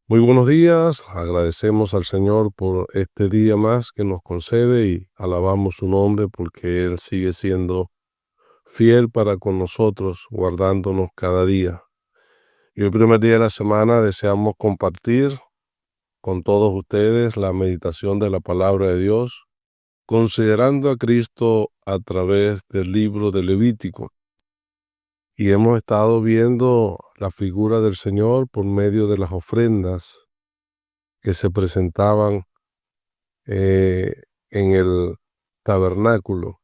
Muy buenos días, agradecemos al Señor por este día más que nos concede y alabamos su nombre porque Él sigue siendo fiel para con nosotros, guardándonos cada día. Y hoy, primer día de la semana, deseamos compartir con todos ustedes la meditación de la palabra de Dios, considerando a Cristo a través del libro de Levítico. Y hemos estado viendo la figura del Señor por medio de las ofrendas que se presentaban eh, en el tabernáculo.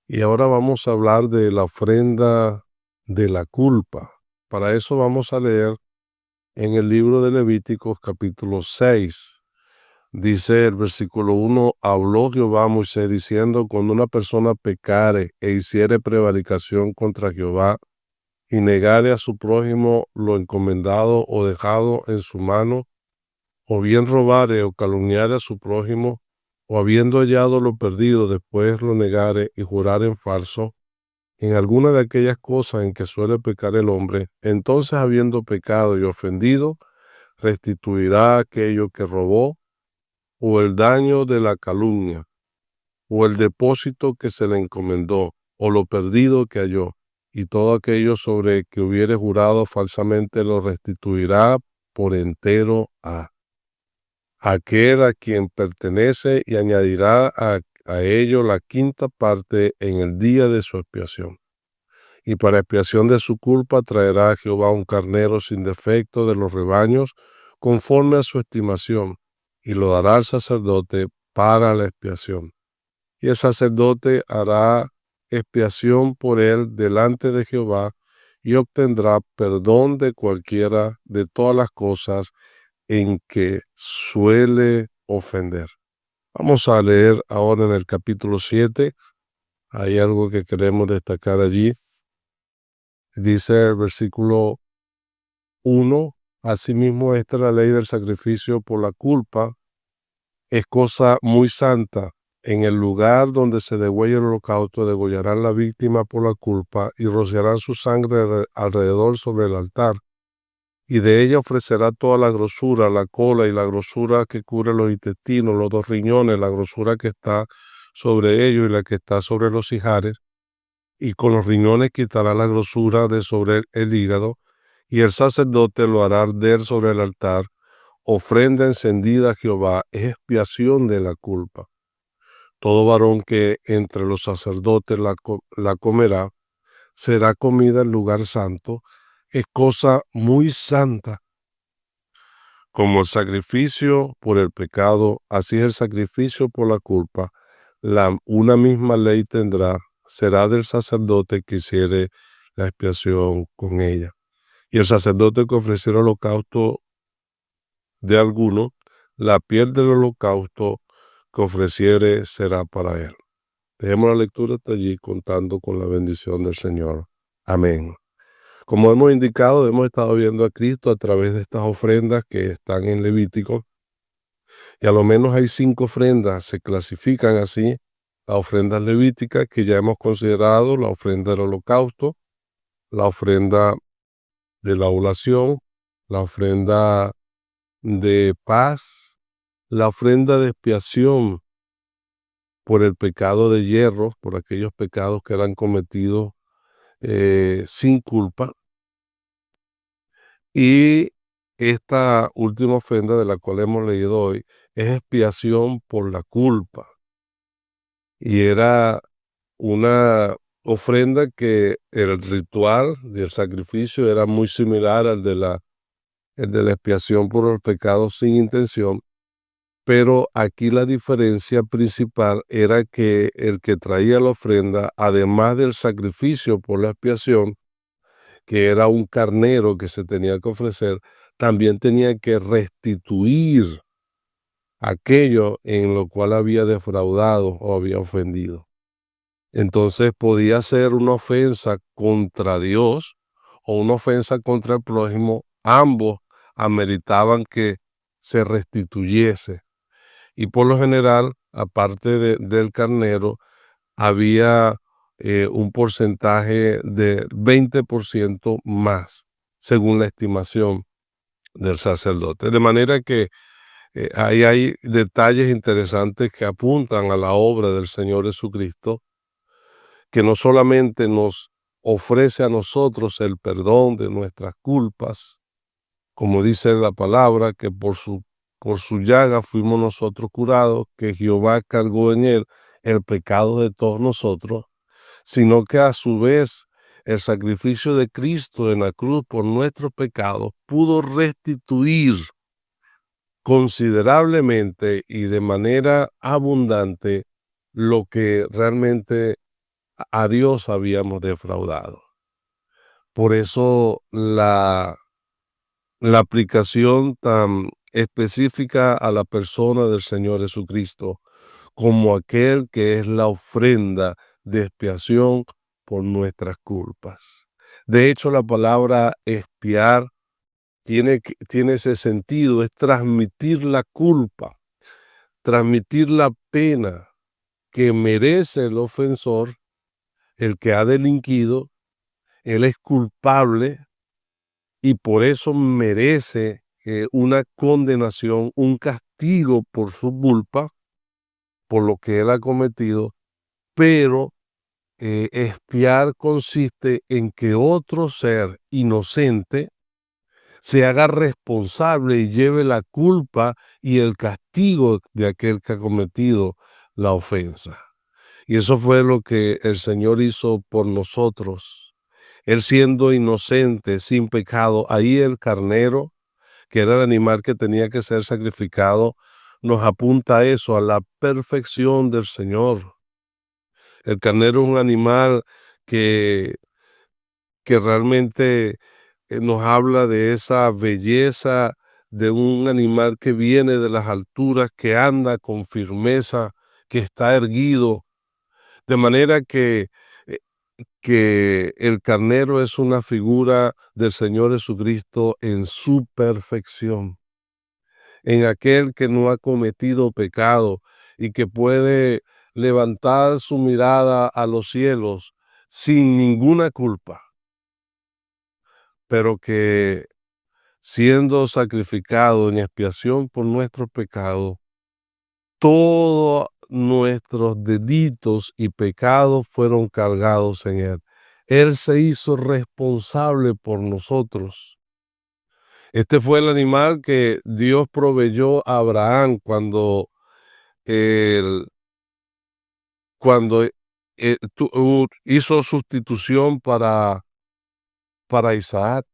Y ahora vamos a hablar de la ofrenda de la culpa. Para eso vamos a leer en el libro de Levíticos capítulo 6. Dice el versículo 1, habló Jehová a Moisés diciendo, cuando una persona pecare e hiciere prevaricación contra Jehová y negare a su prójimo lo encomendado o dejado en su mano, o bien robare o calumniare a su prójimo, o habiendo hallado lo perdido, después lo negare y jurare en falso, en alguna de aquellas cosas en que suele pecar el hombre, entonces habiendo pecado y ofendido, restituirá aquello que robó, o el daño de la calumnia, o el depósito que se le encomendó, o lo perdido que halló, y todo aquello sobre que hubiere jurado falsamente lo restituirá por entero a aquel a quien pertenece, y añadirá a ello la quinta parte en el día de su expiación. Y para expiación de su culpa traerá a Jehová un carnero sin defecto de los rebaños, conforme a su estimación, y lo dará al sacerdote para la expiación. Y el sacerdote hará expiación por él delante de Jehová, y obtendrá perdón de cualquiera de todas las cosas en que suele ofender. Vamos a leer ahora en el capítulo 7. Hay algo que queremos destacar allí. Dice el versículo 1, asimismo esta es la ley del sacrificio por la culpa, es cosa muy santa. En el lugar donde se degüelle el holocausto, degollarán la víctima por la culpa y rociarán su sangre alrededor sobre el altar. Y de ella ofrecerá toda la grosura, la cola y la grosura que cubre los intestinos, los dos riñones, la grosura que está sobre ellos y la que está sobre los ijares. Y con los riñones quitará la grosura de sobre el hígado, y el sacerdote lo hará arder sobre el altar, ofrenda encendida a Jehová, es expiación de la culpa. Todo varón que entre los sacerdotes la comerá, será comida en lugar santo, es cosa muy santa. Como el sacrificio por el pecado, así es el sacrificio por la culpa. Una misma ley tendrá, será del sacerdote que hiciere la expiación con ella. Y el sacerdote que ofreciera holocausto de alguno, la piel del holocausto que ofreciere será para él. Dejemos la lectura hasta allí, contando con la bendición del Señor. Amén. Como hemos indicado, hemos estado viendo a Cristo a través de estas ofrendas que están en Levítico, y a lo menos hay 5 ofrendas, se clasifican así, las ofrendas levíticas que ya hemos considerado, la ofrenda del holocausto, la ofrenda de la oblación, la ofrenda de paz, la ofrenda de expiación por el pecado de hierro, por aquellos pecados que eran cometidos sin culpa. Y esta última ofrenda de la cual hemos leído hoy es expiación por la culpa. Y era una ofrenda que el ritual del sacrificio era muy similar al de la expiación por los pecados sin intención, pero aquí la diferencia principal era que el que traía la ofrenda, además del sacrificio por la expiación, que era un carnero que se tenía que ofrecer, también tenía que restituir aquello en lo cual había defraudado o había ofendido. Entonces podía ser una ofensa contra Dios o una ofensa contra el prójimo. Ambos ameritaban que se restituyese. Y por lo general, aparte del carnero, había un porcentaje de 20% más, según la estimación. del sacerdote. De manera que ahí hay detalles interesantes que apuntan a la obra del Señor Jesucristo, que no solamente nos ofrece a nosotros el perdón de nuestras culpas, como dice la palabra, que por su llaga fuimos nosotros curados, que Jehová cargó en él el pecado de todos nosotros, sino que a su vez el sacrificio de Cristo en la cruz por nuestros pecados pudo restituir considerablemente y de manera abundante lo que realmente a Dios habíamos defraudado. Por eso la aplicación tan específica a la persona del Señor Jesucristo como aquel que es la ofrenda de expiación por nuestras culpas. De hecho, la palabra expiar tiene ese sentido, es transmitir la culpa, transmitir la pena que merece el ofensor, el que ha delinquido. Él es culpable y por eso merece una condenación, un castigo por su culpa, por lo que él ha cometido, pero expiar consiste en que otro ser inocente se haga responsable y lleve la culpa y el castigo de aquel que ha cometido la ofensa. Y eso fue lo que el Señor hizo por nosotros. Él siendo inocente, sin pecado, ahí el carnero, que era el animal que tenía que ser sacrificado, nos apunta a eso, a la perfección del Señor. El carnero es un animal que, que realmente nos habla de esa belleza de un animal que viene de las alturas, que anda con firmeza, que está erguido, de manera eh, que el carnero es una figura del Señor Jesucristo en su perfección, en aquel que no ha cometido pecado y que puede levantar su mirada a los cielos sin ninguna culpa, pero que siendo sacrificado en expiación por nuestros pecados, todos nuestros delitos y pecados fueron cargados en él. Él se hizo responsable por nosotros. Este fue el animal que Dios proveyó a Abraham él- cuando hizo sustitución para Isaac.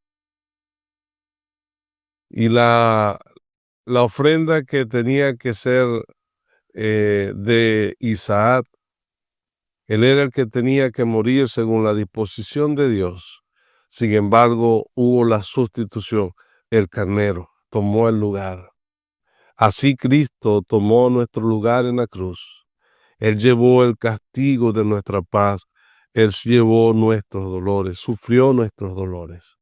Y la ofrenda que tenía que ser de Isaac, él era el que tenía que morir según la disposición de Dios. Sin embargo, hubo la sustitución. El carnero tomó el lugar. Así Cristo tomó nuestro lugar en la cruz. Él llevó el castigo de nuestra paz. Él llevó nuestros dolores, sufrió nuestros dolores,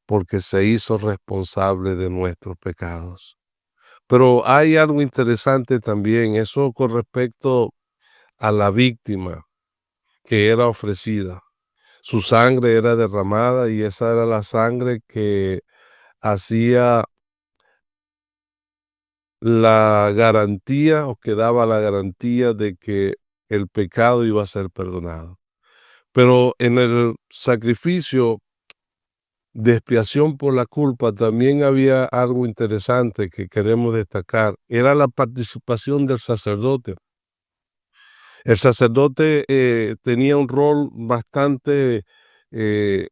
porque se hizo responsable de nuestros pecados. Pero hay algo interesante también, eso con respecto a la víctima que era ofrecida. Su sangre era derramada y esa era la sangre que hacía la garantía o que daba la garantía de que el pecado iba a ser perdonado. Pero en el sacrificio de expiación por la culpa también había algo interesante que queremos destacar. Era la participación del sacerdote. El sacerdote tenía un rol bastante eh,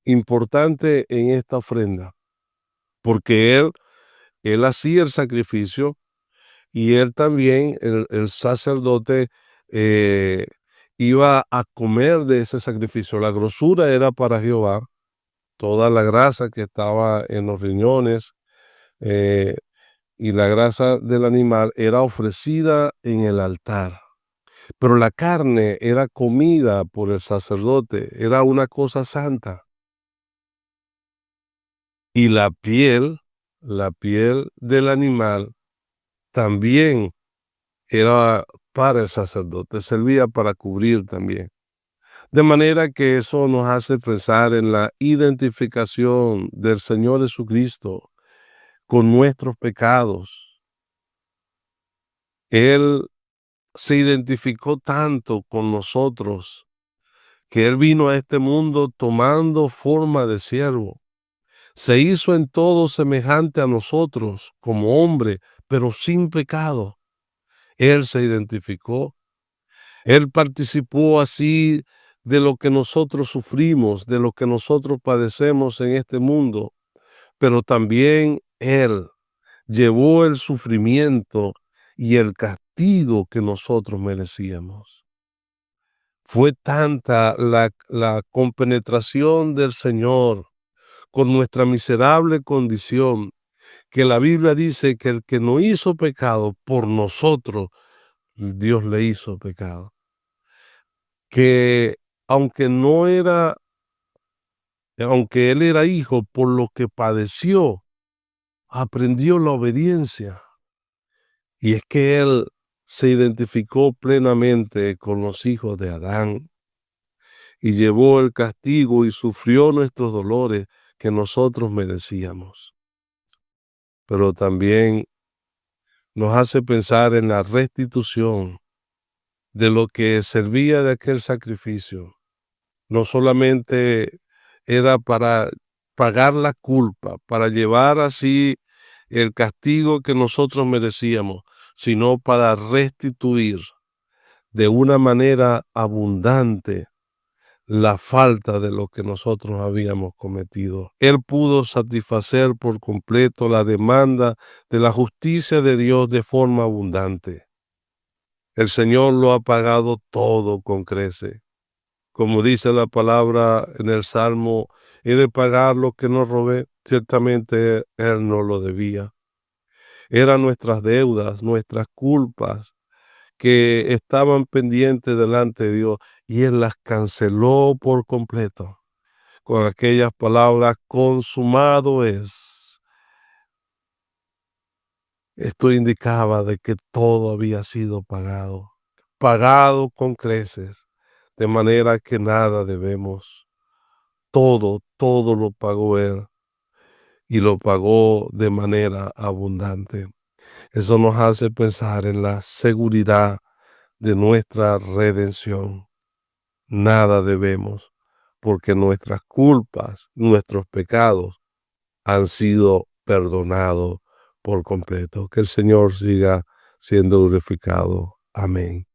importante en esta ofrenda, porque él hacía el sacrificio y él también, el sacerdote, eh, iba a comer de ese sacrificio. La grosura era para Jehová, toda la grasa que estaba en los riñones eh, y la grasa del animal era ofrecida en el altar. Pero la carne era comida por el sacerdote, era una cosa santa. Y la piel del animal también era para el sacerdote, servía para cubrir también. De manera que eso nos hace pensar en la identificación del Señor Jesucristo con nuestros pecados. Él se identificó tanto con nosotros que Él vino a este mundo tomando forma de siervo. Se hizo en todo semejante a nosotros como hombre, pero sin pecado. Él se identificó. Él participó así de lo que nosotros sufrimos, de lo que nosotros padecemos en este mundo, pero también Él llevó el sufrimiento y el castigo que nosotros merecíamos. Fue tanta la compenetración del Señor con nuestra miserable condición, que la Biblia dice que el que no hizo pecado por nosotros, Dios le hizo pecado. Que aunque no era, aunque él era hijo, por lo que padeció, aprendió la obediencia. Y es que él se identificó plenamente con los hijos de Adán y llevó el castigo y sufrió nuestros dolores que nosotros merecíamos. Pero también nos hace pensar en la restitución de lo que servía de aquel sacrificio. No solamente era para pagar la culpa, para llevar así el castigo que nosotros merecíamos, sino para restituir de una manera abundante la falta de lo que nosotros habíamos cometido. Él pudo satisfacer por completo la demanda de la justicia de Dios de forma abundante. El Señor lo ha pagado todo con creces. Como dice la palabra en el Salmo, he de pagar lo que no robé. Ciertamente Él no lo debía. Eran nuestras deudas, nuestras culpas que estaban pendientes delante de Dios y Él las canceló por completo con aquellas palabras: consumado es. Esto indicaba de que todo había sido pagado con creces, de manera que nada debemos. Todo lo pagó Él y lo pagó de manera abundante. Eso nos hace pensar en la seguridad de nuestra redención. Nada debemos, porque nuestras culpas, nuestros pecados han sido perdonados por completo. Que el Señor siga siendo glorificado. Amén.